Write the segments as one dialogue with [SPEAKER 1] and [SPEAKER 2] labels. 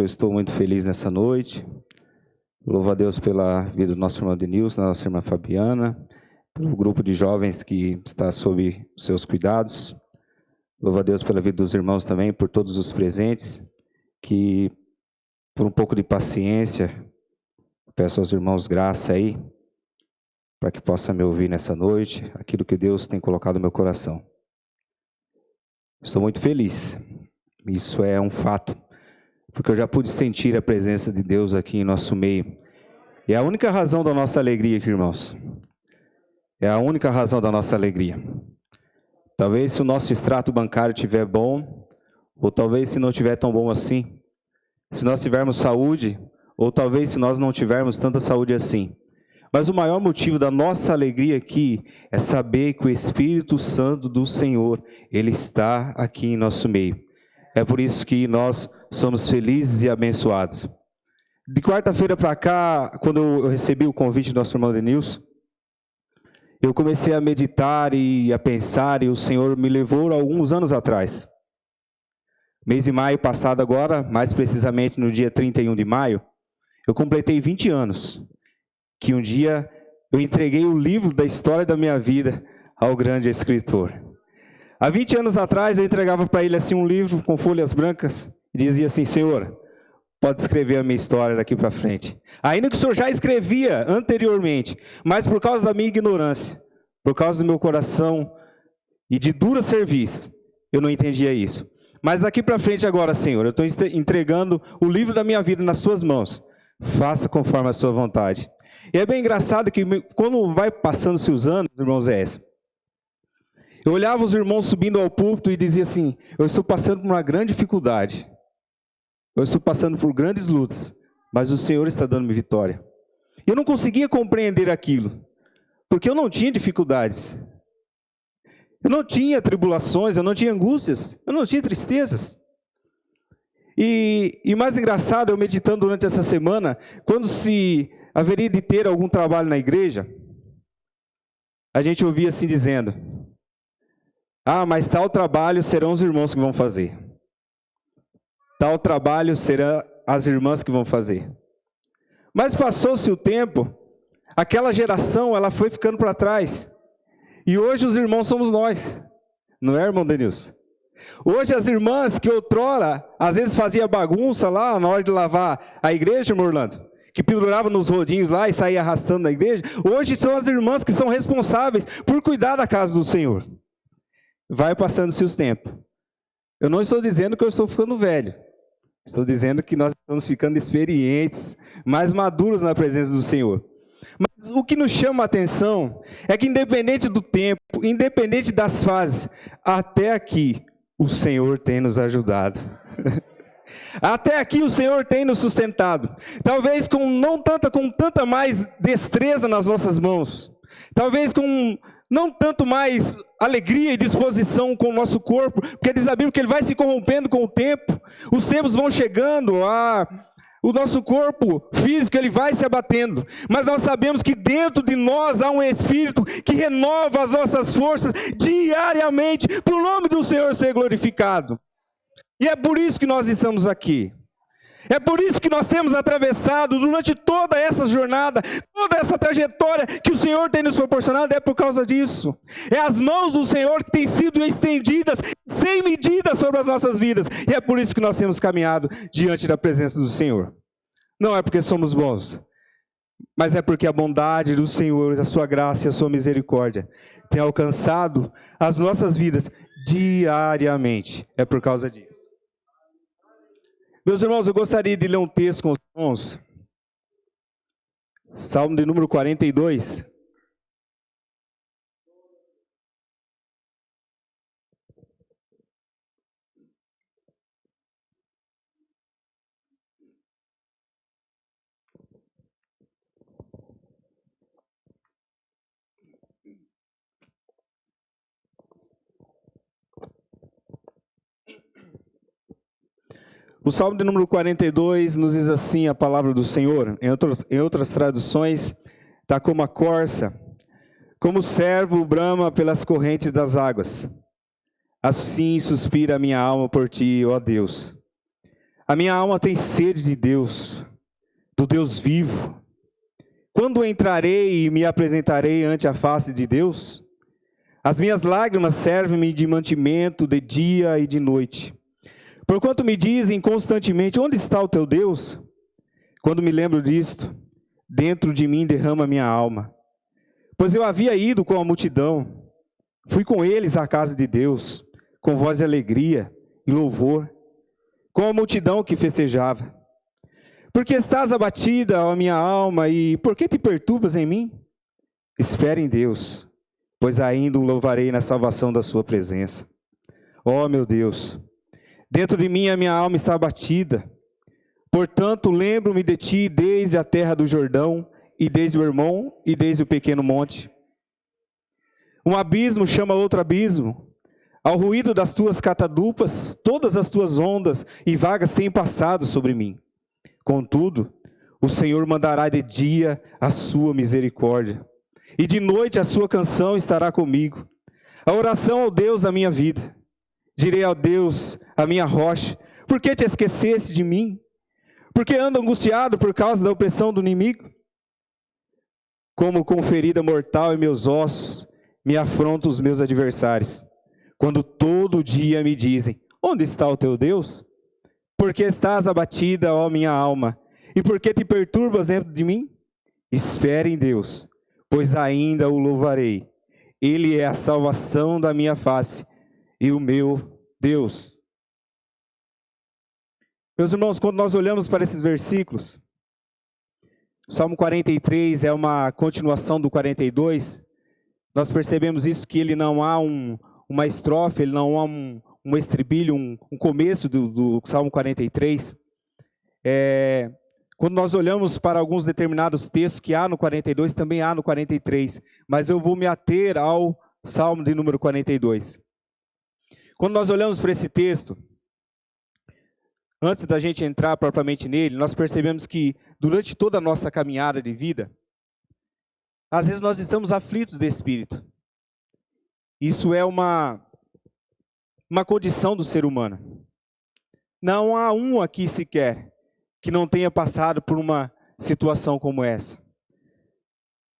[SPEAKER 1] que eu estou muito feliz nessa noite. Louvo a Deus pela vida do nosso irmão Denilson, da nossa irmã Fabiana, pelo grupo de jovens que está sob seus cuidados. Louvo a Deus pela vida dos irmãos também, por todos os presentes, que por um pouco de paciência, peço aos irmãos graça aí, para que possa me ouvir nessa noite, aquilo que Deus tem colocado no meu coração. Estou muito feliz, isso é um fato, porque eu já pude sentir a presença de Deus aqui em nosso meio. E é a única razão da nossa alegria aqui, irmãos. É a única razão da nossa alegria. Talvez se o nosso extrato bancário estiver bom, ou talvez se não estiver tão bom assim. Se nós tivermos saúde, ou talvez se nós não tivermos tanta saúde assim. Mas o maior motivo da nossa alegria aqui é saber que o Espírito Santo do Senhor, Ele está aqui em nosso meio. É por isso que nós somos felizes e abençoados. De quarta-feira para cá, quando eu recebi o convite do nosso irmão Denilson, eu comecei a meditar e a pensar, e o Senhor me levou alguns anos atrás. Mês de maio passado agora, mais precisamente no dia 31 de maio, eu completei 20 anos. Que um dia eu entreguei o livro da história da minha vida ao grande escritor. Há 20 anos atrás eu entregava para ele assim um livro com folhas brancas e dizia assim: Senhor, pode escrever a minha história daqui para frente. Ainda que o Senhor já escrevia anteriormente, mas por causa da minha ignorância, por causa do meu coração e de dura serviço, eu não entendia isso. Mas daqui para frente agora, Senhor, eu estou entregando o livro da minha vida nas suas mãos. Faça conforme a sua vontade. E é bem engraçado que quando vai passando-se os anos, irmãos, eu olhava os irmãos subindo ao púlpito e dizia assim: eu estou passando por uma grande dificuldade. Eu estou passando por grandes lutas, mas o Senhor está dando-me vitória. Eu não conseguia compreender aquilo, porque eu não tinha dificuldades. Eu não tinha tribulações, eu não tinha angústias, eu não tinha tristezas. E mais engraçado, eu meditando durante essa semana, quando se haveria de ter algum trabalho na igreja, a gente ouvia assim dizendo: ah, mas tal trabalho serão os irmãos que vão fazer. Tal trabalho serão as irmãs que vão fazer. Mas passou-se o tempo, aquela geração ela foi ficando para trás. E hoje os irmãos somos nós. Não é, irmão Denilson? Hoje as irmãs que outrora, às vezes fazia bagunça lá na hora de lavar a igreja, irmão Orlando, que pendurava nos rodinhos lá e saía arrastando na igreja, hoje são as irmãs que são responsáveis por cuidar da casa do Senhor. Vai passando-se os tempos. Eu não estou dizendo que eu estou ficando velho. Estou dizendo que nós estamos ficando experientes, mais maduros na presença do Senhor. Mas o que nos chama a atenção é que independente do tempo, independente das fases, até aqui o Senhor tem nos ajudado. Até aqui o Senhor tem nos sustentado. Talvez com tanta mais destreza nas nossas mãos. Talvez com não tanto mais alegria e disposição com o nosso corpo, porque diz a Bíblia que ele vai se corrompendo com o tempo, os tempos vão chegando, o nosso corpo físico ele vai se abatendo, mas nós sabemos que dentro de nós há um Espírito que renova as nossas forças diariamente, para o nome do Senhor ser glorificado. E é por isso que nós estamos aqui. É por isso que nós temos atravessado durante toda essa jornada, toda essa trajetória que o Senhor tem nos proporcionado, é por causa disso. É as mãos do Senhor que têm sido estendidas sem medida sobre as nossas vidas. E é por isso que nós temos caminhado diante da presença do Senhor. Não é porque somos bons, mas é porque a bondade do Senhor, a sua graça e a sua misericórdia tem alcançado as nossas vidas diariamente. É por causa disso. Meus irmãos, eu gostaria de ler um texto com os irmãos. Salmo de número 42. O Salmo de número 42 nos diz assim a palavra do Senhor. Em outras traduções, está como a corça, como o servo brama pelas correntes das águas. Assim suspira a minha alma por ti, ó Deus. A minha alma tem sede de Deus, do Deus vivo. Quando entrarei e me apresentarei ante a face de Deus? As minhas lágrimas servem-me de mantimento de dia e de noite. Porquanto me dizem constantemente, onde está o teu Deus? Quando me lembro disto, dentro de mim derrama minha alma. Pois eu havia ido com a multidão, fui com eles à casa de Deus, com voz de alegria e louvor, com a multidão que festejava. Porque estás abatida, ó minha alma, e por que te perturbas em mim? Espere em Deus, pois ainda o louvarei na salvação da sua presença. Ó meu Deus, dentro de mim a minha alma está abatida. Portanto, lembro-me de ti desde a terra do Jordão, e desde o Hermon, e desde o pequeno monte. Um abismo chama outro abismo. Ao ruído das tuas catadupas, todas as tuas ondas e vagas têm passado sobre mim. Contudo, o Senhor mandará de dia a sua misericórdia, e de noite a sua canção estará comigo. A oração ao Deus da minha vida. Direi ao Deus, a minha rocha, por que te esqueceste de mim? Por que ando angustiado por causa da opressão do inimigo? Como com ferida mortal em meus ossos, me afrontam os meus adversários. Quando todo dia me dizem, onde está o teu Deus? Por que estás abatida, ó minha alma? E por que te perturbas dentro de mim? Espere em Deus, pois ainda o louvarei. Ele é a salvação da minha face e o meu Deus. Meus irmãos, quando nós olhamos para esses versículos, o Salmo 43 é uma continuação do 42, nós percebemos isso, que ele não há uma estrofe, ele não há um estribilho, um começo do Salmo 43. Quando nós olhamos para alguns determinados textos que há no 42, também há no 43. Mas eu vou me ater ao Salmo de número 42. Quando nós olhamos para esse texto, antes da gente entrar propriamente nele, nós percebemos que durante toda a nossa caminhada de vida, às vezes nós estamos aflitos de espírito. Isso é uma condição do ser humano. Não há um aqui sequer que não tenha passado por uma situação como essa.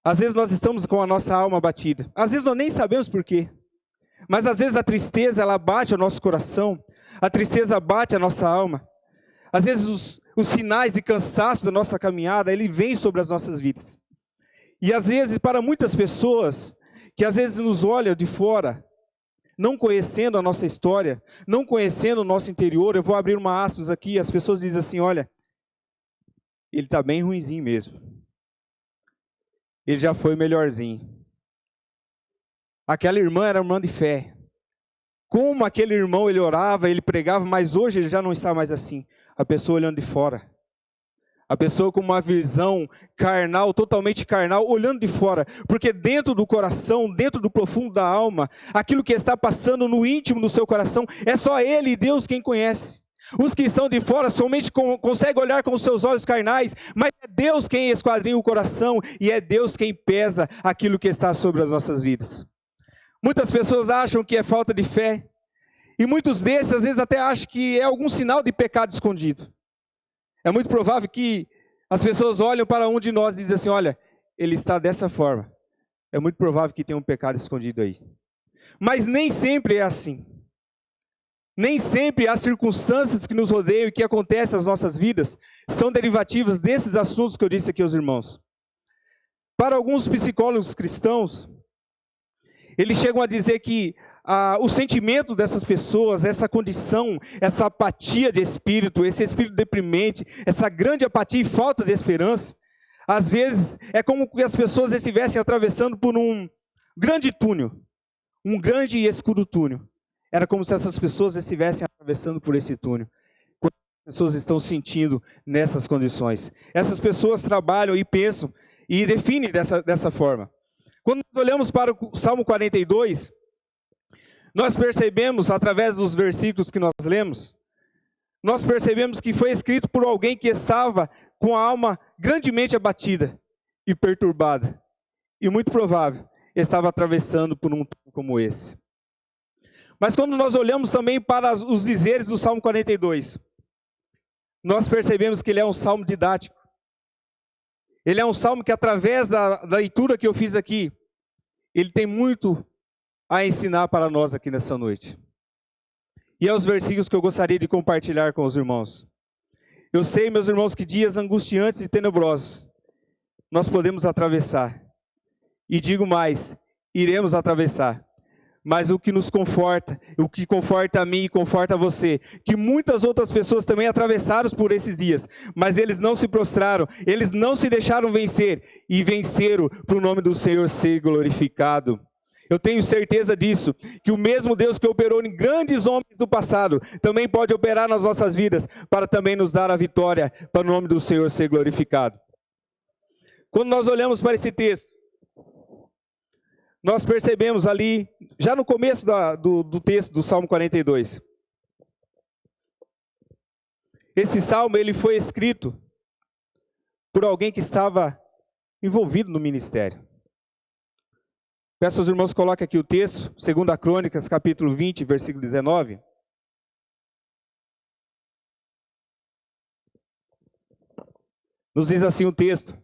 [SPEAKER 1] Às vezes nós estamos com a nossa alma abatida. Às vezes nós nem sabemos por quê. Mas às vezes a tristeza, ela bate ao nosso coração. A tristeza bate a nossa alma. Às vezes os sinais de cansaço da nossa caminhada, ele vem sobre as nossas vidas. E às vezes para muitas pessoas, que às vezes nos olham de fora, não conhecendo a nossa história, não conhecendo o nosso interior, eu vou abrir uma aspas aqui, as pessoas dizem assim, olha, ele está bem ruinzinho mesmo. Ele já foi melhorzinho. Aquela irmã era irmã de fé. Como aquele irmão, ele orava, ele pregava, mas hoje ele já não está mais assim. A pessoa olhando de fora. A pessoa com uma visão carnal, totalmente carnal, olhando de fora. Porque dentro do coração, dentro do profundo da alma, aquilo que está passando no íntimo do seu coração, é só Ele e Deus quem conhece. Os que estão de fora somente conseguem olhar com os seus olhos carnais, mas é Deus quem esquadrinha o coração e é Deus quem pesa aquilo que está sobre as nossas vidas. Muitas pessoas acham que é falta de fé, e muitos desses às vezes até acham que é algum sinal de pecado escondido. É muito provável que as pessoas olham para um de nós e dizem assim, olha, ele está dessa forma. É muito provável que tenha um pecado escondido aí. Mas nem sempre é assim. Nem sempre as circunstâncias que nos rodeiam e que acontecem nas nossas vidas são derivativas desses assuntos que eu disse aqui aos irmãos. Para alguns psicólogos cristãos, eles chegam a dizer que o sentimento dessas pessoas, essa condição, essa apatia de espírito, esse espírito deprimente, essa grande apatia e falta de esperança, às vezes é como que as pessoas estivessem atravessando por um grande túnel, um grande e escuro túnel. Era como se essas pessoas estivessem atravessando por esse túnel. Quando as pessoas estão sentindo nessas condições. Essas pessoas trabalham e pensam e definem dessa forma. Quando nós olhamos para o Salmo 42, nós percebemos, através dos versículos que nós lemos, nós percebemos que foi escrito por alguém que estava com a alma grandemente abatida e perturbada. E muito provável, estava atravessando por um túnel como esse. Mas quando nós olhamos também para os dizeres do Salmo 42, nós percebemos que ele é um salmo didático. Ele é um salmo que, através da leitura que eu fiz aqui, ele tem muito a ensinar para nós aqui nessa noite. E é os versículos que eu gostaria de compartilhar com os irmãos. Eu sei, meus irmãos, que dias angustiantes e tenebrosos nós podemos atravessar. E digo mais, iremos atravessar. Mas o que nos conforta, o que conforta a mim e conforta a você, que muitas outras pessoas também atravessaram por esses dias, mas eles não se prostraram, eles não se deixaram vencer, e venceram para o nome do Senhor ser glorificado. Eu tenho certeza disso, que o mesmo Deus que operou em grandes homens do passado, também pode operar nas nossas vidas, para também nos dar a vitória, para o nome do Senhor ser glorificado. Quando nós olhamos para esse texto, nós percebemos ali, já no começo do texto do Salmo 42. Esse salmo ele foi escrito por alguém que estava envolvido no ministério. Peço aos irmãos que coloquem aqui o texto, 2 Crônicas, capítulo 20, versículo 19. Nos diz assim o texto: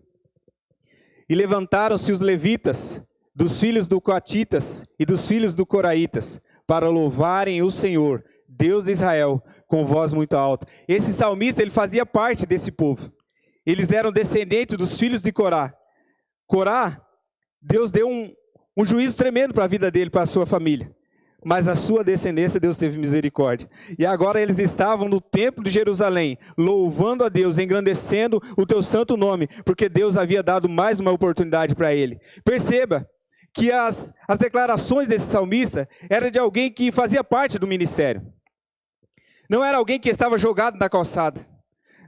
[SPEAKER 1] E levantaram-se os levitas, dos filhos do Coatitas e dos filhos do Coraitas, para louvarem o Senhor, Deus de Israel, com voz muito alta. Esse salmista, ele fazia parte desse povo. Eles eram descendentes dos filhos de Corá. Corá, Deus deu um juízo tremendo para a vida dele, para a sua família. Mas a sua descendência, Deus teve misericórdia. E agora eles estavam no templo de Jerusalém, louvando a Deus, engrandecendo o teu santo nome, porque Deus havia dado mais uma oportunidade para ele. Perceba que as declarações desse salmista eram de alguém que fazia parte do ministério. Não era alguém que estava jogado na calçada.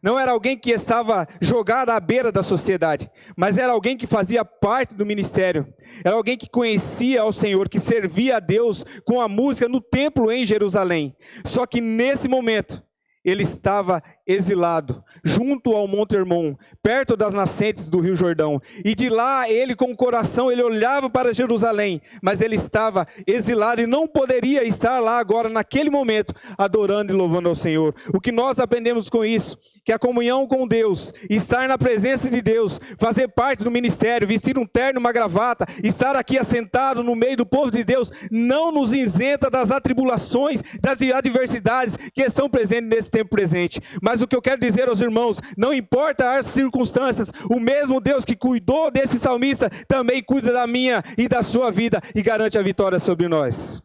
[SPEAKER 1] Não era alguém que estava jogado à beira da sociedade. Mas era alguém que fazia parte do ministério. Era alguém que conhecia ao Senhor, que servia a Deus com a música no templo em Jerusalém. Só que nesse momento, ele estava exilado, junto ao Monte Hermon, perto das nascentes do Rio Jordão. E de lá, ele com o coração, ele olhava para Jerusalém, mas ele estava exilado e não poderia estar lá agora, naquele momento, adorando e louvando ao Senhor. O que nós aprendemos com isso? Que a comunhão com Deus, estar na presença de Deus, fazer parte do ministério, vestir um terno, uma gravata, estar aqui assentado no meio do povo de Deus, não nos isenta das atribulações, das adversidades que estão presentes nesse tempo presente. Mas o que eu quero dizer aos irmãos, não importa as circunstâncias, o mesmo Deus que cuidou desse salmista, também cuida da minha e da sua vida, e garante a vitória sobre nós.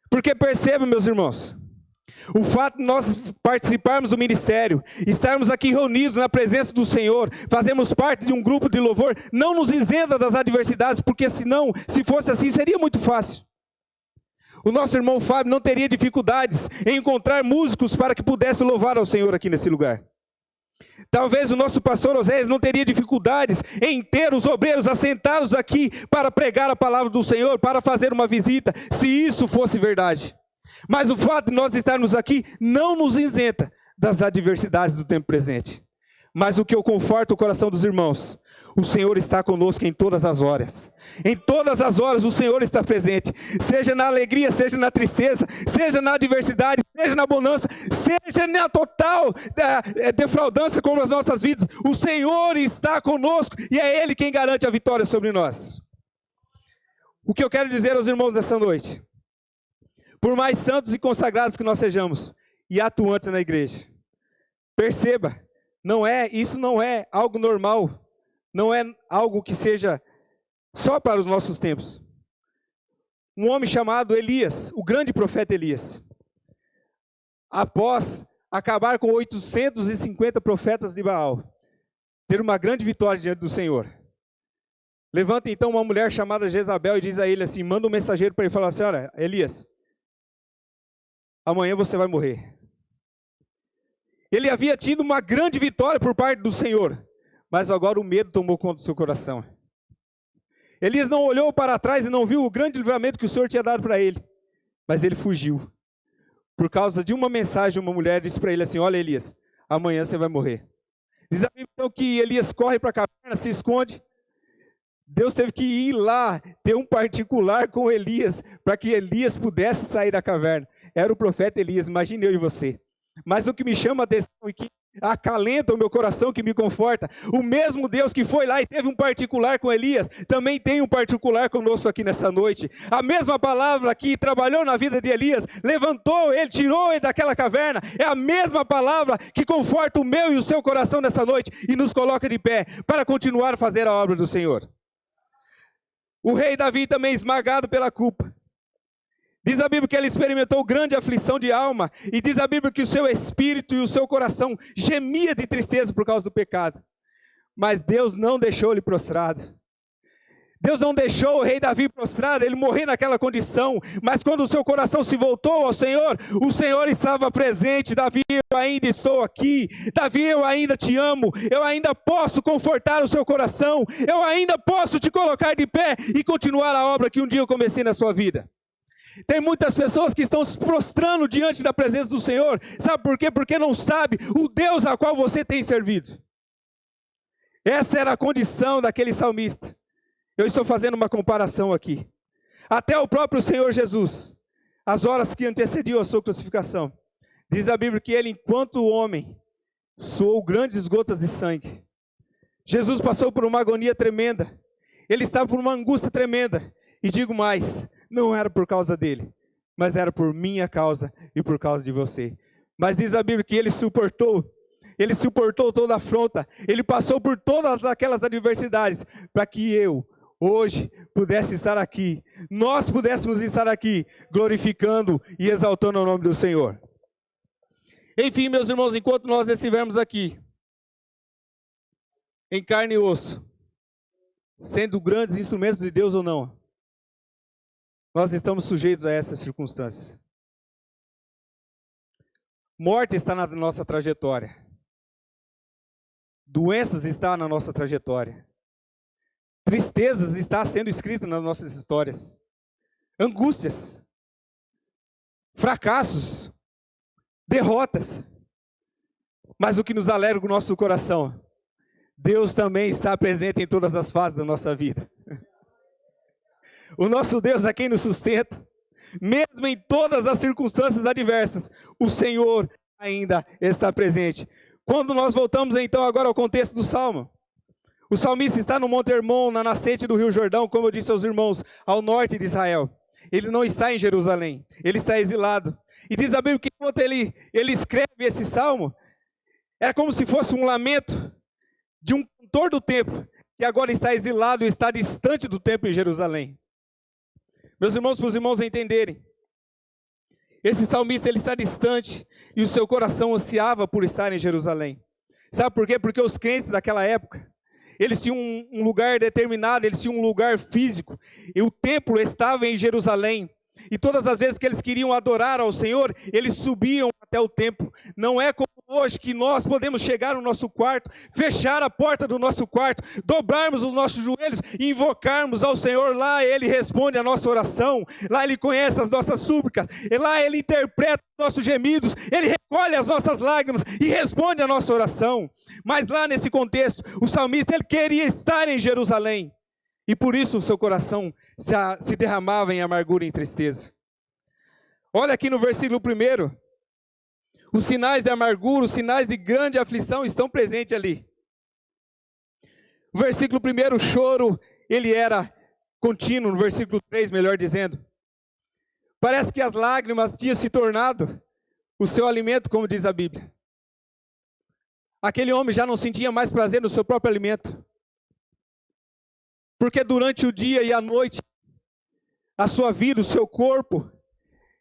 [SPEAKER 1] Porque perceba, meus irmãos, o fato de nós participarmos do ministério, estarmos aqui reunidos na presença do Senhor, fazemos parte de um grupo de louvor, não nos isenta das adversidades, porque senão, se fosse assim, seria muito fácil. O nosso irmão Fábio não teria dificuldades em encontrar músicos para que pudesse louvar ao Senhor aqui nesse lugar. Talvez o nosso pastor Oséias não teria dificuldades em ter os obreiros assentados aqui para pregar a palavra do Senhor, para fazer uma visita, se isso fosse verdade. Mas o fato de nós estarmos aqui não nos isenta das adversidades do tempo presente. Mas o que eu conforto o coração dos irmãos, o Senhor está conosco em todas as horas. Em todas as horas o Senhor está presente. Seja na alegria, seja na tristeza, seja na adversidade, seja na bonança, seja na total defraudância com as nossas vidas. O Senhor está conosco e é Ele quem garante a vitória sobre nós. O que eu quero dizer aos irmãos dessa noite, por mais santos e consagrados que nós sejamos e atuantes na igreja, perceba, isso não é algo normal. Não é algo que seja só para os nossos tempos. Um homem chamado Elias, o grande profeta Elias, após acabar com 850 profetas de Baal, ter uma grande vitória diante do Senhor. Levanta então uma mulher chamada Jezabel e diz a ele assim, manda um mensageiro para ele falar assim, olha, Elias, amanhã você vai morrer. Ele havia tido uma grande vitória por parte do Senhor, mas agora o medo tomou conta do seu coração. Elias não olhou para trás e não viu o grande livramento que o Senhor tinha dado para ele. Mas ele fugiu. Por causa de uma mensagem, uma mulher disse para ele assim, olha Elias, amanhã você vai morrer. Diz a Bíblia então que Elias corre para a caverna, se esconde. Deus teve que ir lá, ter um particular com Elias, para que Elias pudesse sair da caverna. Era o profeta Elias, imagine eu e você. Mas o que me chama a atenção e que acalenta o meu coração, que me conforta, o mesmo Deus que foi lá e teve um particular com Elias, também tem um particular conosco aqui nessa noite. A mesma palavra que trabalhou na vida de Elias, levantou ele, tirou ele daquela caverna, é a mesma palavra que conforta o meu e o seu coração nessa noite e nos coloca de pé para continuar a fazer a obra do Senhor. O rei Davi também esmagado pela culpa. Diz a Bíblia que ele experimentou grande aflição de alma, e diz a Bíblia que o seu espírito e o seu coração gemia de tristeza por causa do pecado. Mas Deus não deixou ele prostrado. Deus não deixou o rei Davi prostrado, ele morrer naquela condição, mas quando o seu coração se voltou ao Senhor, o Senhor estava presente. Davi, eu ainda estou aqui. Davi, eu ainda te amo. Eu ainda posso confortar o seu coração. Eu ainda posso te colocar de pé e continuar a obra que um dia eu comecei na sua vida. Tem muitas pessoas que estão se prostrando diante da presença do Senhor. Sabe por quê? Porque não sabe o Deus a qual você tem servido. Essa era a condição daquele salmista. Eu estou fazendo uma comparação aqui. Até o próprio Senhor Jesus, as horas que antecediam a sua crucificação, diz a Bíblia que ele, enquanto homem, suou grandes gotas de sangue. Jesus passou por uma agonia tremenda. Ele estava por uma angústia tremenda. E digo mais, não era por causa dele, mas era por minha causa e por causa de você. Mas diz a Bíblia que ele suportou toda a afronta, ele passou por todas aquelas adversidades, para que eu, hoje, pudesse estar aqui, nós pudéssemos estar aqui, glorificando e exaltando o nome do Senhor. Enfim, meus irmãos, enquanto nós estivermos aqui, em carne e osso, sendo grandes instrumentos de Deus ou não, nós estamos sujeitos a essas circunstâncias. Morte está na nossa trajetória. Doenças estão na nossa trajetória. Tristezas estão sendo escritas nas nossas histórias. Angústias. Fracassos. Derrotas. Mas o que nos alegra o nosso coração, Deus também está presente em todas as fases da nossa vida. O nosso Deus é quem nos sustenta. Mesmo em todas as circunstâncias adversas, o Senhor ainda está presente. Quando nós voltamos então agora ao contexto do Salmo, o salmista está no Monte Hermon, na nascente do Rio Jordão, como eu disse aos irmãos, ao norte de Israel. Ele não está em Jerusalém, ele está exilado. E diz a Bíblia que enquanto ele escreve esse salmo, é como se fosse um lamento de um cantor do templo, que agora está exilado e está distante do templo em Jerusalém. Meus irmãos, para os irmãos entenderem, esse salmista ele está distante e o seu coração ansiava por estar em Jerusalém. Sabe por quê? Porque os crentes daquela época, eles tinham um lugar determinado, eles tinham um lugar físico, e o templo estava em Jerusalém. E todas as vezes que eles queriam adorar ao Senhor, eles subiam até o templo. Não é como hoje que nós podemos chegar no nosso quarto, fechar a porta do nosso quarto, dobrarmos os nossos joelhos e invocarmos ao Senhor. Lá Ele responde a nossa oração, lá Ele conhece as nossas súplicas, e lá Ele interpreta os nossos gemidos, Ele recolhe as nossas lágrimas e responde a nossa oração. Mas lá nesse contexto, o salmista ele queria estar em Jerusalém. E por isso o seu coração se derramava em amargura e em tristeza. Olha aqui no versículo 1. Os sinais de amargura, os sinais de grande aflição estão presentes ali. O versículo 1, o choro, ele era contínuo. No versículo 3, melhor dizendo. Parece que as lágrimas tinham se tornado o seu alimento, como diz a Bíblia. Aquele homem já não sentia mais prazer no seu próprio alimento. Porque durante o dia e a noite, a sua vida, o seu corpo,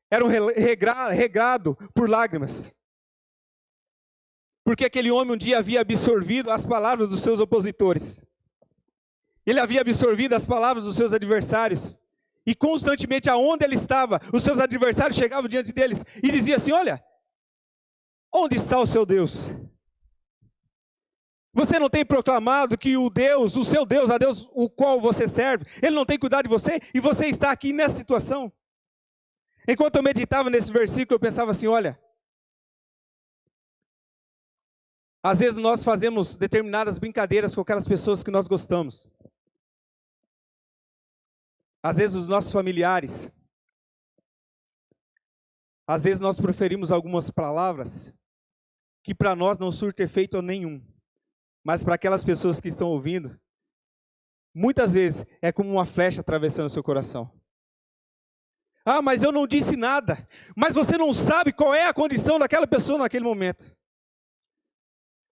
[SPEAKER 1] era regrado por lágrimas. Porque aquele homem um dia havia absorvido as palavras dos seus opositores. Ele havia absorvido as palavras dos seus adversários. E constantemente, aonde ele estava, os seus adversários chegavam diante deles e diziam assim: olha, onde está o seu Deus? Você não tem proclamado que o Deus, o seu Deus, a Deus o qual você serve, Ele não tem cuidado de você e você está aqui nessa situação? Enquanto eu meditava nesse versículo, eu pensava assim, olha, às vezes nós fazemos determinadas brincadeiras com aquelas pessoas que nós gostamos. Às vezes os nossos familiares. Às vezes nós proferimos algumas palavras
[SPEAKER 2] que para nós não surte efeito nenhum, mas para aquelas pessoas que estão ouvindo, muitas vezes é como uma flecha atravessando o seu coração. Ah, mas eu não disse nada. Mas você não sabe qual é a condição daquela pessoa naquele momento.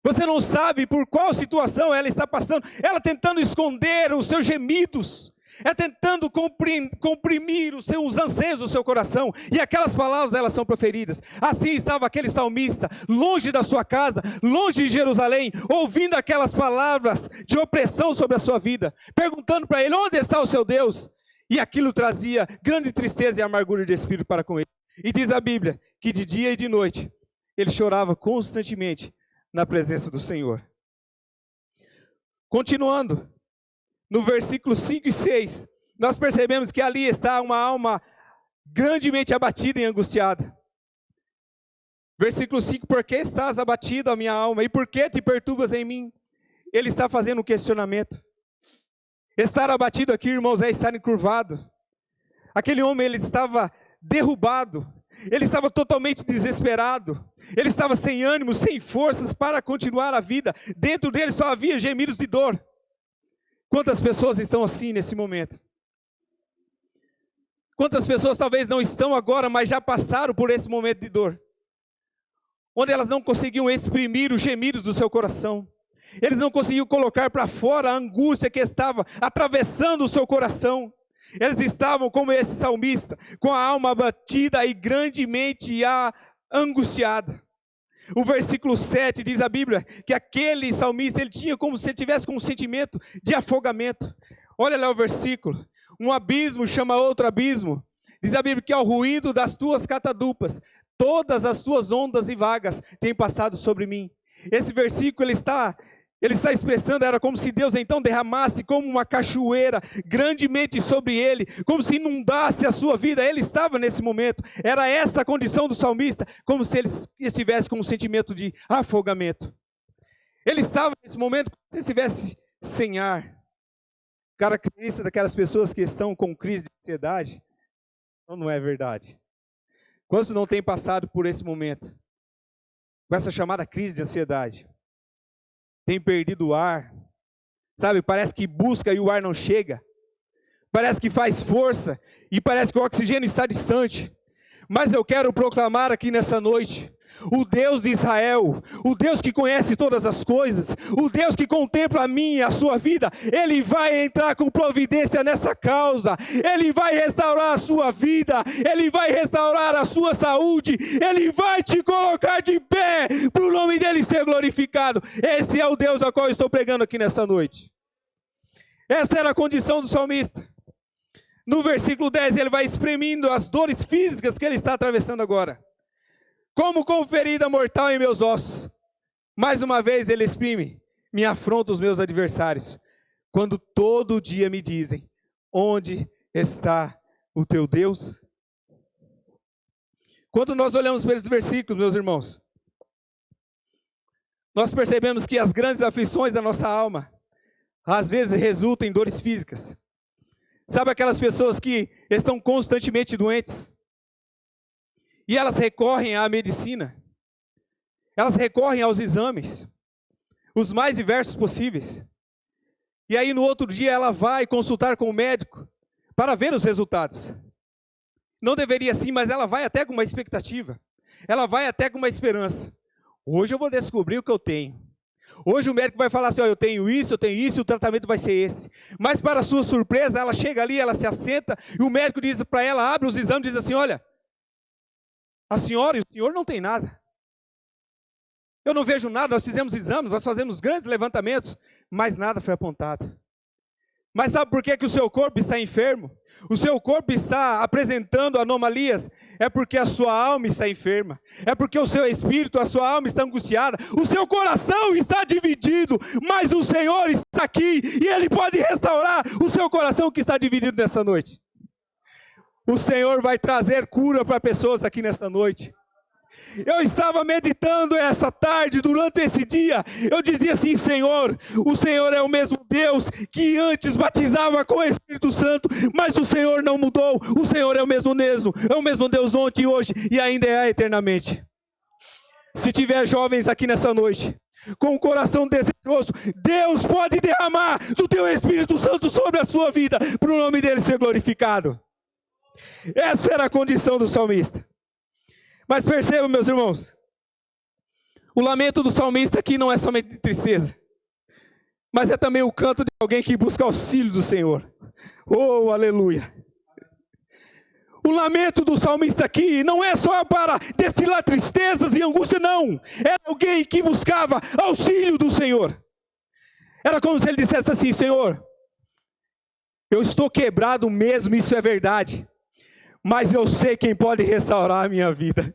[SPEAKER 2] Você não sabe por qual situação ela está passando. Ela tentando esconder os seus gemidos. É tentando comprimir os anseios do seu coração. E aquelas palavras, elas são proferidas. Assim estava aquele salmista, longe da sua casa, longe de Jerusalém, ouvindo aquelas palavras de opressão sobre a sua vida. Perguntando para ele, onde está o seu Deus? E aquilo trazia grande tristeza e amargura de espírito para com ele. E diz a Bíblia que de dia e de noite ele chorava constantemente na presença do Senhor. Continuando, no versículo 5 e 6, nós percebemos que ali está uma alma grandemente abatida e angustiada. Versículo 5, por que estás abatido, a minha alma? E por que te perturbas em mim? Ele está fazendo um questionamento. Estar abatido aqui, irmãos, é estar encurvado. Aquele homem, ele estava derrubado. Ele estava totalmente desesperado. Ele estava sem ânimo, sem forças para continuar a vida. Dentro dele só havia gemidos de dor. Quantas pessoas estão assim nesse momento? Quantas pessoas talvez não estão agora, mas já passaram por esse momento de dor? Onde elas não conseguiam exprimir os gemidos do seu coração. Eles não conseguiam colocar para fora a angústia que estava atravessando o seu coração. Eles estavam como esse salmista, com a alma abatida e grandemente angustiada. O versículo 7 diz a Bíblia que aquele salmista, ele tinha como se tivesse com um sentimento de afogamento. Olha lá o versículo. Um abismo chama outro abismo. Diz a Bíblia que ao ruído das tuas catadupas, todas as tuas ondas e vagas têm passado sobre mim. Esse versículo ele está expressando, era como se Deus então derramasse como uma cachoeira grandemente sobre ele, como se inundasse a sua vida. Ele estava nesse momento, era essa a condição do salmista, como se ele estivesse com um sentimento de afogamento. Ele estava nesse momento como se estivesse sem ar. Característica daquelas pessoas que estão com crise de ansiedade, não é verdade? Quantos não têm passado por esse momento? Com essa chamada crise de ansiedade? Tem perdido o ar, sabe, parece que busca e o ar não chega, parece que faz força e parece que o oxigênio está distante, mas eu quero proclamar aqui nessa noite, o Deus de Israel, o Deus que conhece todas as coisas, o Deus que contempla a minha e a sua vida, Ele vai entrar com providência nessa causa, Ele vai restaurar a sua vida, Ele vai restaurar a sua saúde, Ele vai te colocar de pé, para o nome dEle ser glorificado. Esse é o Deus a qual eu estou pregando aqui nessa noite. Essa era a condição do salmista. No versículo 10, ele vai exprimindo as dores físicas que ele está atravessando agora. Como com ferida mortal em meus ossos. Mais uma vez ele exprime, me afronta os meus adversários, quando todo dia me dizem, onde está o teu Deus? Quando nós olhamos para esses versículos, meus irmãos, nós percebemos que as grandes aflições da nossa alma, às vezes resultam em dores físicas. Sabe aquelas pessoas que estão constantemente doentes? E elas recorrem à medicina, elas recorrem aos exames, os mais diversos possíveis. E aí no outro dia ela vai consultar com o médico para ver os resultados. Não deveria sim, mas ela vai até com uma expectativa, ela vai até com uma esperança. Hoje eu vou descobrir o que eu tenho. Hoje o médico vai falar assim, ó, eu tenho isso, e o tratamento vai ser esse. Mas para sua surpresa, ela chega ali, ela se assenta, e o médico diz para ela, abre os exames e diz assim, olha, a senhora e o senhor não tem nada. Eu não vejo nada, nós fizemos exames, nós fazemos grandes levantamentos, mas nada foi apontado. Mas sabe por que o seu corpo está enfermo? O seu corpo está apresentando anomalias, é porque a sua alma está enferma, é porque o seu espírito, a sua alma está angustiada, o seu coração está dividido, mas o Senhor está aqui, e Ele pode restaurar o seu coração que está dividido nessa noite. O Senhor vai trazer cura para pessoas aqui nessa noite. Eu estava meditando essa tarde, durante esse dia, eu dizia assim, Senhor, o Senhor é o mesmo Deus que antes batizava com o Espírito Santo, mas o Senhor não mudou, o Senhor é o mesmo Deus ontem, hoje e ainda é eternamente. Se tiver jovens aqui nessa noite, com o coração desejoso, Deus pode derramar do teu Espírito Santo sobre a sua vida, para o nome dele ser glorificado. Essa era a condição do salmista. Mas percebam, meus irmãos, o lamento do salmista aqui não é somente de tristeza, mas é também o canto de alguém que busca auxílio do Senhor. Oh, aleluia! O lamento do salmista aqui não é só para destilar tristezas e angústia, não. Era alguém que buscava auxílio do Senhor. Era como se ele dissesse assim: Senhor, eu estou quebrado mesmo, isso é verdade, mas eu sei quem pode restaurar a minha vida.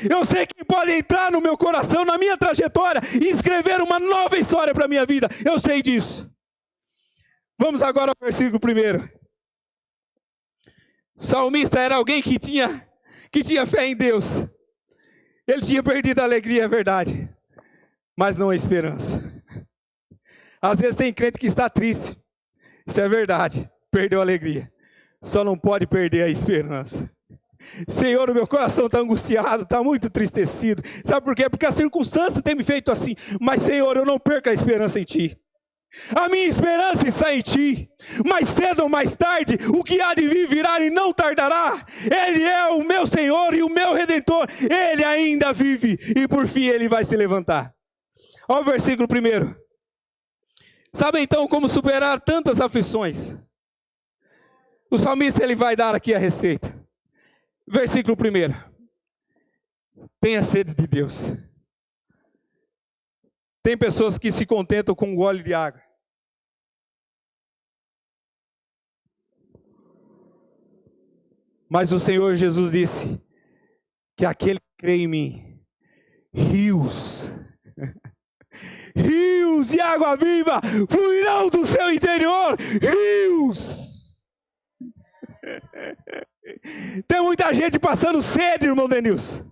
[SPEAKER 2] Eu sei quem pode entrar no meu coração, na minha trajetória, e escrever uma nova história para a minha vida. Eu sei disso. Vamos agora ao versículo 1. O salmista era alguém que tinha fé em Deus. Ele tinha perdido a alegria, é verdade, mas não a esperança. Às vezes tem crente que está triste, isso é verdade, perdeu a alegria, só não pode perder a esperança. Senhor, o meu coração está angustiado, está muito entristecido. Sabe por quê? Porque as circunstâncias têm me feito assim. Mas Senhor, eu não perco a esperança em Ti. A minha esperança está em Ti. Mais cedo ou mais tarde, o que há de vir virá e não tardará. Ele é o meu Senhor e o meu Redentor. Ele ainda vive e por fim Ele vai se levantar. Olha o versículo 1. Sabe então como superar tantas aflições? O salmista ele vai dar aqui a receita. Versículo 1. Tenha sede de Deus. Tem pessoas que se contentam com um gole de água. Mas o Senhor Jesus disse que aquele que crê em mim, rios de água viva fluirão do seu interior, rios. Tem muita gente passando sede, irmão Denilson,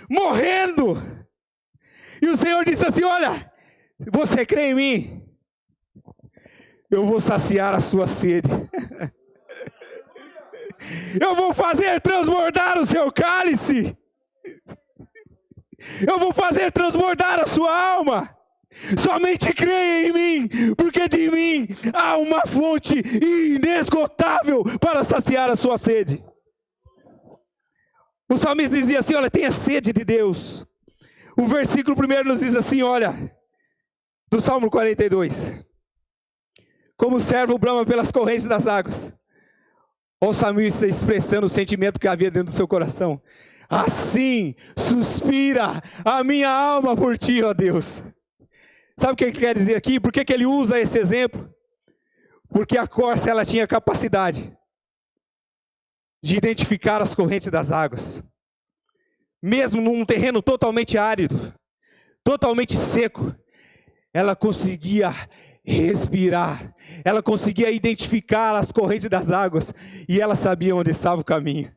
[SPEAKER 2] morrendo. E o Senhor disse assim: olha, você crê em mim? Eu vou saciar a sua sede. Eu vou fazer transbordar o seu cálice. Eu vou fazer transbordar a sua alma. Somente creia em mim, porque de mim há uma fonte inesgotável para saciar a sua sede. O salmista dizia assim: olha, tenha sede de Deus. O versículo 1 nos diz assim, olha, do Salmo 42. Como o servo brama pelas correntes das águas. Olha o salmista expressando o sentimento que havia dentro do seu coração. Assim suspira a minha alma por ti, ó Deus. Sabe o que ele quer dizer aqui? Por que ele usa esse exemplo? Porque a corça ela tinha capacidade de identificar as correntes das águas. Mesmo num terreno totalmente árido, totalmente seco, ela conseguia respirar, ela conseguia identificar as correntes das águas, e ela sabia onde estava o caminho.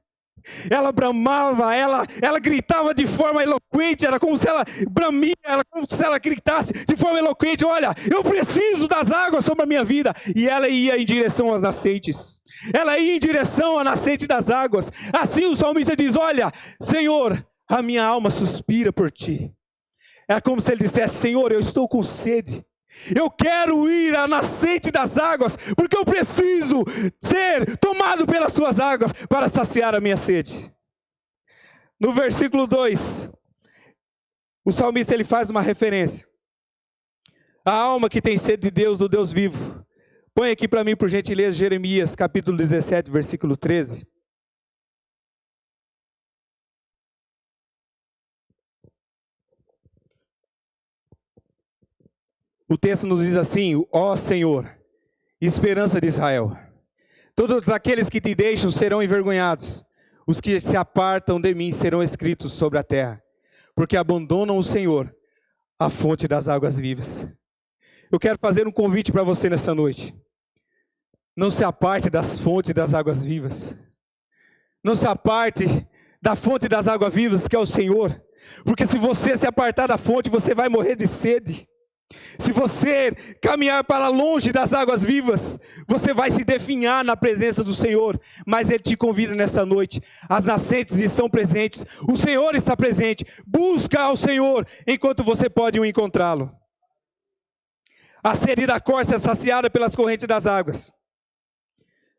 [SPEAKER 2] Ela bramava, ela gritava de forma eloquente, era como se ela bramia, era como se ela gritasse de forma eloquente: olha, eu preciso das águas sobre a minha vida. E ela ia em direção às nascentes, ela ia em direção à nascente das águas. Assim o salmista diz: olha, Senhor, a minha alma suspira por ti. É como se ele dissesse: Senhor, eu estou com sede. Eu quero ir à nascente das águas, porque eu preciso ser tomado pelas suas águas para saciar a minha sede. No versículo 2, o salmista ele faz uma referência. A alma que tem sede de Deus, do Deus vivo. Põe aqui para mim, por gentileza, Jeremias, capítulo 17, versículo 13. O texto nos diz assim: ó Senhor, esperança de Israel, todos aqueles que te deixam serão envergonhados, os que se apartam de mim serão escritos sobre a terra, porque abandonam o Senhor, a fonte das águas vivas. Eu quero fazer um convite para você nessa noite. Não se aparte das fontes das águas vivas. Não se aparte da fonte das águas vivas, que é o Senhor, porque se você se apartar da fonte, você vai morrer de sede. Se você caminhar para longe das águas vivas, você vai se definhar na presença do Senhor. Mas Ele te convida nessa noite. As nascentes estão presentes. O Senhor está presente. Busca ao Senhor enquanto você pode o encontrá-lo. A sede da corça é saciada pelas correntes das águas.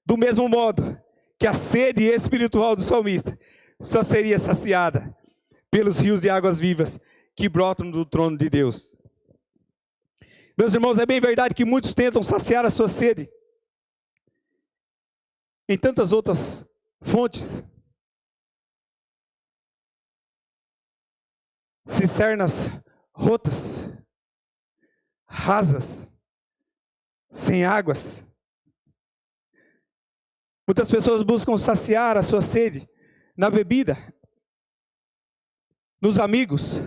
[SPEAKER 2] Do mesmo modo que a sede espiritual do salmista só seria saciada pelos rios de águas vivas que brotam do trono de Deus. Meus irmãos, é bem verdade que muitos tentam saciar a sua sede em tantas outras fontes. Cisternas rotas, rasas, sem águas. Muitas pessoas buscam saciar a sua sede na bebida, nos amigos,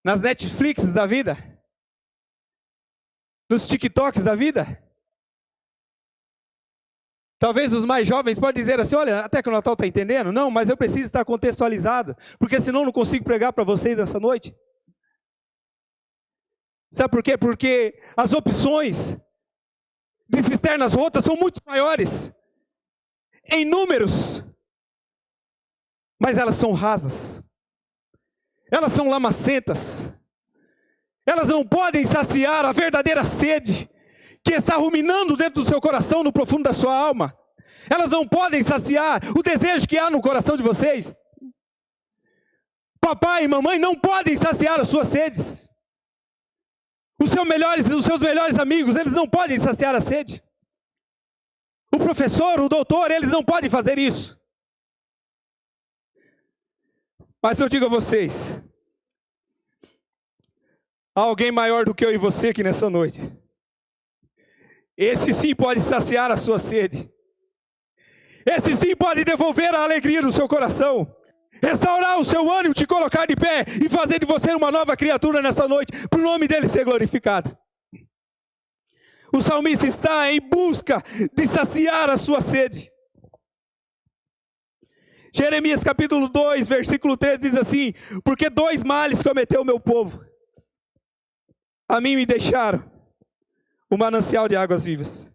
[SPEAKER 2] nas Netflix da vida, nos TikToks da vida. Talvez os mais jovens podem dizer assim, olha, até que o Natal está entendendo. Não, mas eu preciso estar contextualizado, porque senão eu não consigo pregar para vocês nessa noite. Sabe por quê? Porque as opções de cisternas rotas são muito maiores, em números, mas elas são rasas. Elas são lamacentas. Elas não podem saciar a verdadeira sede que está ruminando dentro do seu coração, no profundo da sua alma. Elas não podem saciar o desejo que há no coração de vocês. Papai e mamãe não podem saciar as suas sedes. Os seus melhores amigos, eles não podem saciar a sede. O professor, o doutor, eles não podem fazer isso. Mas eu digo a vocês, há alguém maior do que eu e você aqui nessa noite. Esse sim pode saciar a sua sede. Esse sim pode devolver a alegria do seu coração, restaurar o seu ânimo, te colocar de pé e fazer de você uma nova criatura nessa noite, para o nome dele ser glorificado. O salmista está em busca de saciar a sua sede. Jeremias capítulo 2, versículo 13 diz assim: porque 2 males cometeu o meu povo. A mim me deixaram o manancial de águas vivas,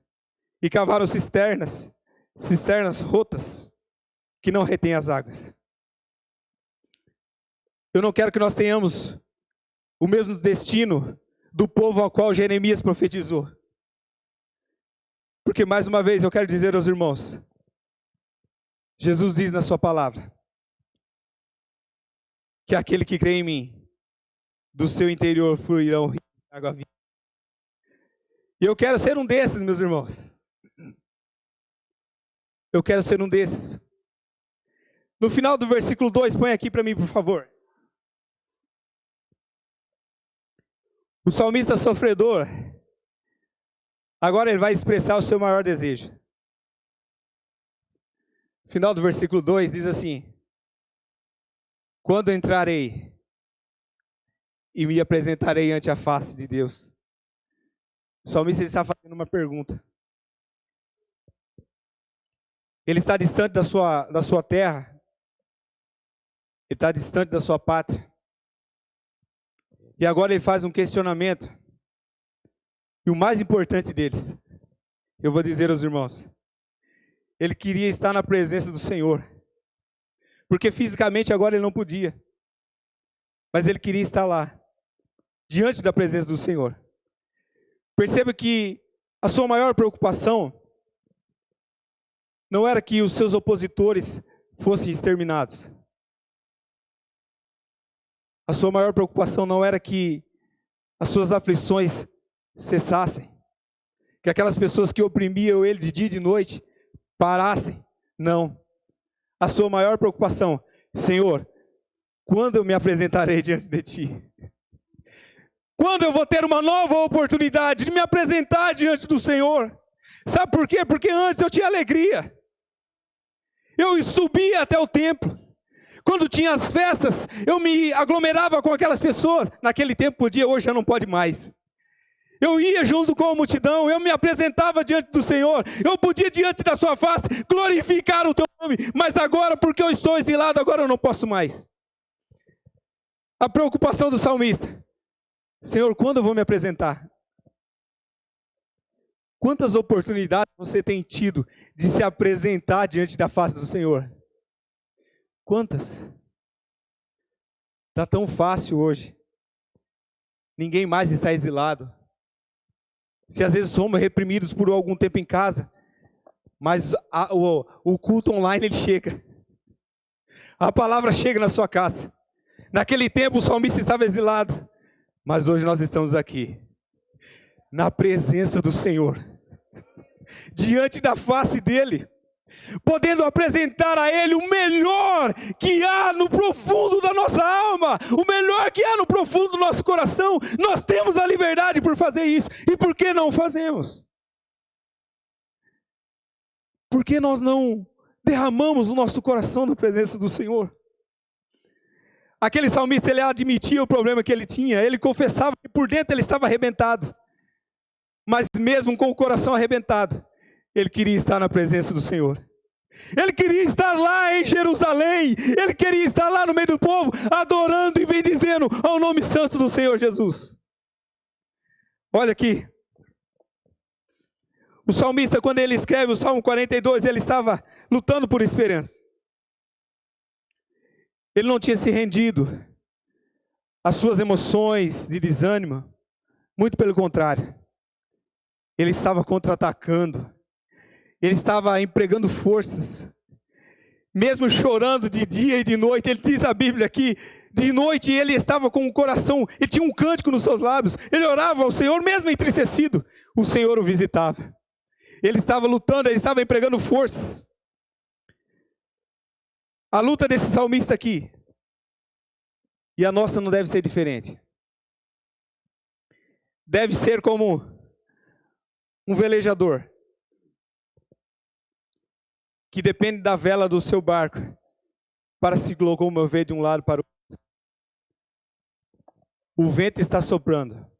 [SPEAKER 2] e cavaram cisternas rotas, que não retêm as águas. Eu não quero que nós tenhamos o mesmo destino do povo ao qual Jeremias profetizou. Porque mais uma vez eu quero dizer aos irmãos, Jesus diz na sua palavra, que aquele que crê em mim, do seu interior fluirão rios de água viva. E eu quero ser um desses, meus irmãos. Eu quero ser um desses. No final do versículo 2, põe aqui para mim, por favor. O salmista sofredor, agora ele vai expressar o seu maior desejo. No final do versículo 2 diz assim: quando entrarei e me apresentarei ante a face de Deus. O salmista está fazendo uma pergunta. Ele está distante da sua terra. Ele está distante da sua pátria. E agora ele faz um questionamento. E o mais importante deles, eu vou dizer aos irmãos, ele queria estar na presença do Senhor. Porque fisicamente agora ele não podia. Mas ele queria estar lá, diante da presença do Senhor. Perceba que a sua maior preocupação não era que os seus opositores fossem exterminados. A sua maior preocupação não era que as suas aflições cessassem, que aquelas pessoas que oprimiam ele de dia e de noite parassem. Não. A sua maior preocupação: Senhor, quando eu me apresentarei diante de Ti? Quando eu vou ter uma nova oportunidade de me apresentar diante do Senhor? Sabe por quê? Porque antes eu tinha alegria. Eu subia até o templo. Quando tinha as festas, eu me aglomerava com aquelas pessoas. Naquele tempo podia, hoje já não pode mais. Eu ia junto com a multidão, eu me apresentava diante do Senhor. Eu podia, diante da sua face, glorificar o teu nome. Mas agora, porque eu estou exilado, agora eu não posso mais. A preocupação do salmista Senhor, quando eu vou me apresentar? Quantas oportunidades você tem tido de se apresentar diante da face do Senhor? Quantas? Está tão fácil hoje. Ninguém mais está exilado. Se às vezes somos reprimidos por algum tempo em casa, mas o culto online ele chega. A palavra chega na sua casa. Naquele tempo o salmista estava exilado, mas hoje nós estamos aqui, na presença do Senhor, diante da face dele, podendo apresentar a Ele o melhor que há no profundo da nossa alma, o melhor que há no profundo do nosso coração. Nós temos a liberdade por fazer isso. E por que não fazemos? Por que nós não derramamos o nosso coração na presença do Senhor? Aquele salmista, ele admitia o problema que ele tinha, ele confessava que por dentro ele estava arrebentado, mas mesmo com o coração arrebentado, ele queria estar na presença do Senhor. Ele queria estar lá em Jerusalém, ele queria estar lá no meio do povo, adorando e bendizendo ao nome santo do Senhor Jesus. Olha aqui, o salmista, quando ele escreve o Salmo 42, ele estava lutando por esperança. Ele não tinha se rendido às suas emoções de desânimo, muito pelo contrário. Ele estava contra-atacando, ele estava empregando forças, mesmo chorando de dia e de noite. Ele diz a Bíblia aqui, de noite ele estava com o coração, ele tinha um cântico nos seus lábios, ele orava ao Senhor, mesmo entristecido, o Senhor o visitava. Ele estava lutando, ele estava empregando forças. A luta desse salmista aqui, e a nossa não deve ser diferente. Deve ser como um velejador, que depende da vela do seu barco, para se locomover de um lado para o outro. O vento está soprando,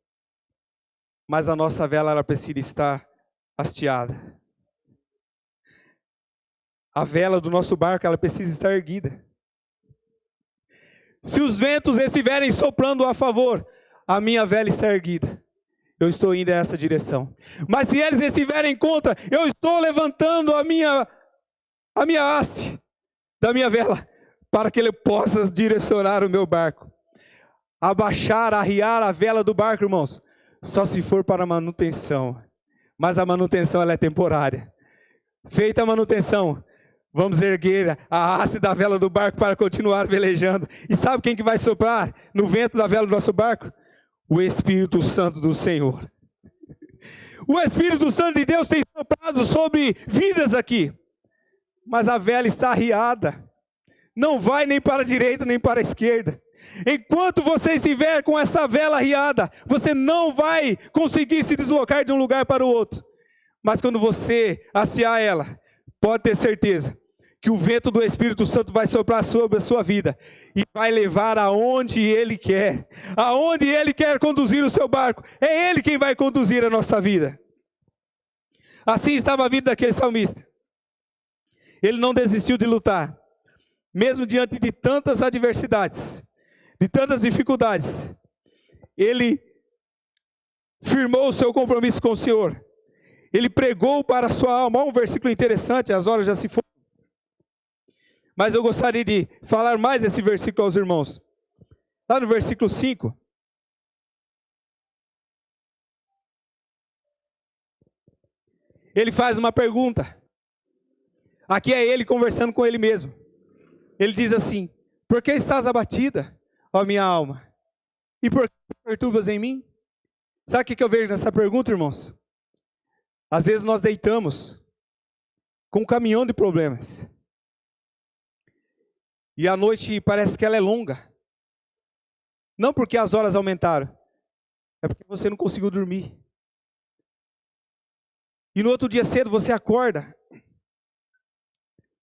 [SPEAKER 2] mas a nossa vela ela precisa estar hasteada. A vela do nosso barco ela precisa estar erguida. Se os ventos estiverem soprando a favor, a minha vela está erguida. Eu estou indo nessa direção. Mas se eles estiverem contra, eu estou levantando a minha haste da minha vela, para que ele possa direcionar o meu barco. Abaixar, arriar a vela do barco, irmãos, só se for para manutenção. Mas a manutenção ela é temporária. Feita a manutenção, vamos erguer a haste da vela do barco para continuar velejando. E sabe quem que vai soprar no vento da vela do nosso barco? O Espírito Santo do Senhor. O Espírito Santo de Deus tem soprado sobre vidas aqui. Mas a vela está arriada. Não vai nem para a direita nem para a esquerda. Enquanto você estiver com essa vela arriada, você não vai conseguir se deslocar de um lugar para o outro. Mas quando você hastear ela, pode ter certeza que o vento do Espírito Santo vai soprar sobre a sua vida e vai levar aonde Ele quer. Aonde Ele quer conduzir o seu barco. É Ele quem vai conduzir a nossa vida. Assim estava a vida daquele salmista. Ele não desistiu de lutar, mesmo diante de tantas adversidades, de tantas dificuldades. Ele firmou o seu compromisso com o Senhor. Ele pregou para a sua alma. Um versículo interessante, as horas já se foram. Mas eu gostaria de falar mais esse versículo aos irmãos. Lá no versículo 5. Ele faz uma pergunta. Aqui é ele conversando com ele mesmo. Ele diz assim: por que estás abatida, ó minha alma? E por que perturbas em mim? Sabe o que eu vejo nessa pergunta, irmãos? Às vezes nós deitamos com um caminhão de problemas. E a noite parece que ela é longa. Não porque as horas aumentaram. É porque você não conseguiu dormir. E no outro dia cedo você acorda.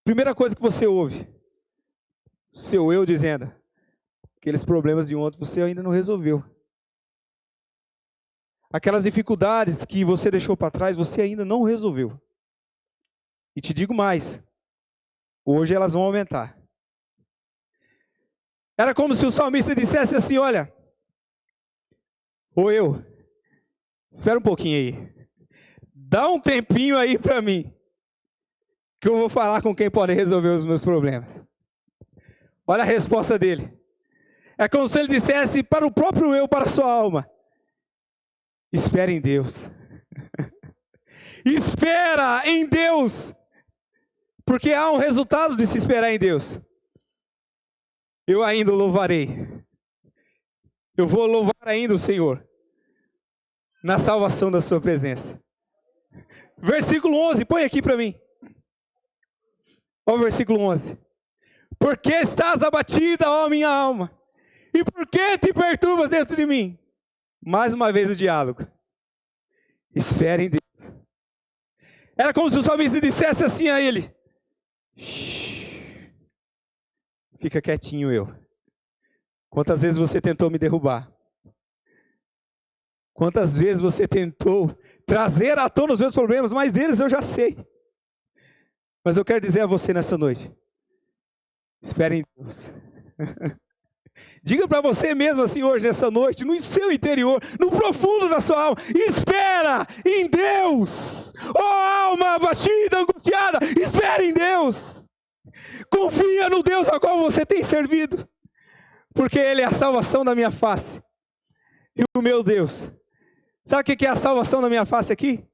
[SPEAKER 2] Primeira coisa que você ouve. Seu eu dizendo. Aqueles problemas de ontem você ainda não resolveu. Aquelas dificuldades que você deixou para trás, você ainda não resolveu. E te digo mais. Hoje elas vão aumentar. Era como se o salmista dissesse assim: olha, Ou eu, espera um pouquinho aí. Dá um tempinho aí para mim, que eu vou falar com quem pode resolver os meus problemas. Olha a resposta dele. É como se ele dissesse para o próprio eu, para a sua alma: espere em Deus. Espera em Deus. Porque há um resultado de se esperar em Deus. Eu ainda o louvarei. Eu vou louvar ainda o Senhor na salvação da sua presença. Versículo 11, põe aqui para mim. Olha o versículo 11. Por que estás abatida, ó minha alma? E por que te perturbas dentro de mim? Mais uma vez o diálogo. Espere em Deus. Era como se o salmista dissesse assim a ele: fica quietinho, eu. Quantas vezes você tentou me derrubar? Quantas vezes você tentou trazer à tona os meus problemas? Mas deles eu já sei. Mas eu quero dizer a você nessa noite: espere em Deus. Diga para você mesmo assim hoje, nessa noite, no seu interior, no profundo da sua alma: espera em Deus. Oh alma abatida, angustiada, espera em Deus. Confia no Deus a qual você tem servido, porque Ele é a salvação da minha face. E o meu Deus, sabe o que é a salvação da minha face aqui?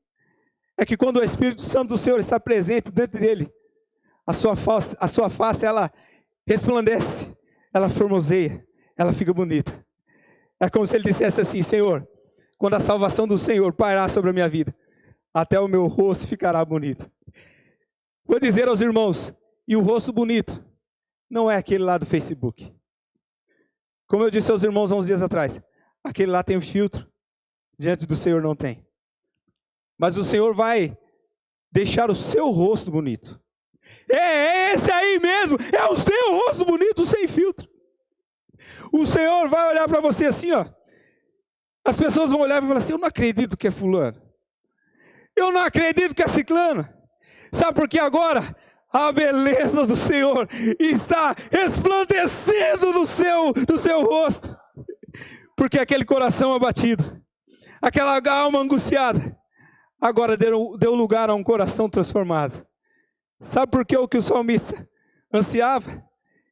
[SPEAKER 2] É que quando o Espírito Santo do Senhor está presente dentro dele, a sua face ela resplandece, ela formoseia, ela fica bonita. É como se ele dissesse assim: Senhor, quando a salvação do Senhor pairar sobre a minha vida, até o meu rosto ficará bonito. Vou dizer aos irmãos, e o rosto bonito não é aquele lá do Facebook. Como eu disse aos irmãos há uns dias atrás, aquele lá tem um filtro, diante do Senhor não tem. Mas o Senhor vai deixar o seu rosto bonito. É esse aí mesmo, é o seu rosto bonito sem filtro. O Senhor vai olhar para você assim, ó. As pessoas vão olhar e falar assim: eu não acredito que é fulano. Eu não acredito que é ciclano. Sabe por que agora? A beleza do Senhor está resplandecendo no seu rosto. Porque aquele coração abatido, aquela alma angustiada, agora deu lugar a um coração transformado. Sabe por que o salmista ansiava?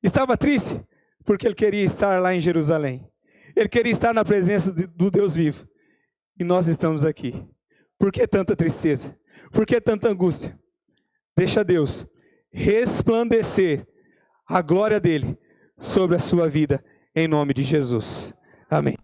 [SPEAKER 2] Estava triste? Porque ele queria estar lá em Jerusalém. Ele queria estar na presença do Deus vivo. E nós estamos aqui. Por que tanta tristeza? Por que tanta angústia? Deixa Deus resplandecer a glória dele sobre a sua vida, em nome de Jesus. Amém.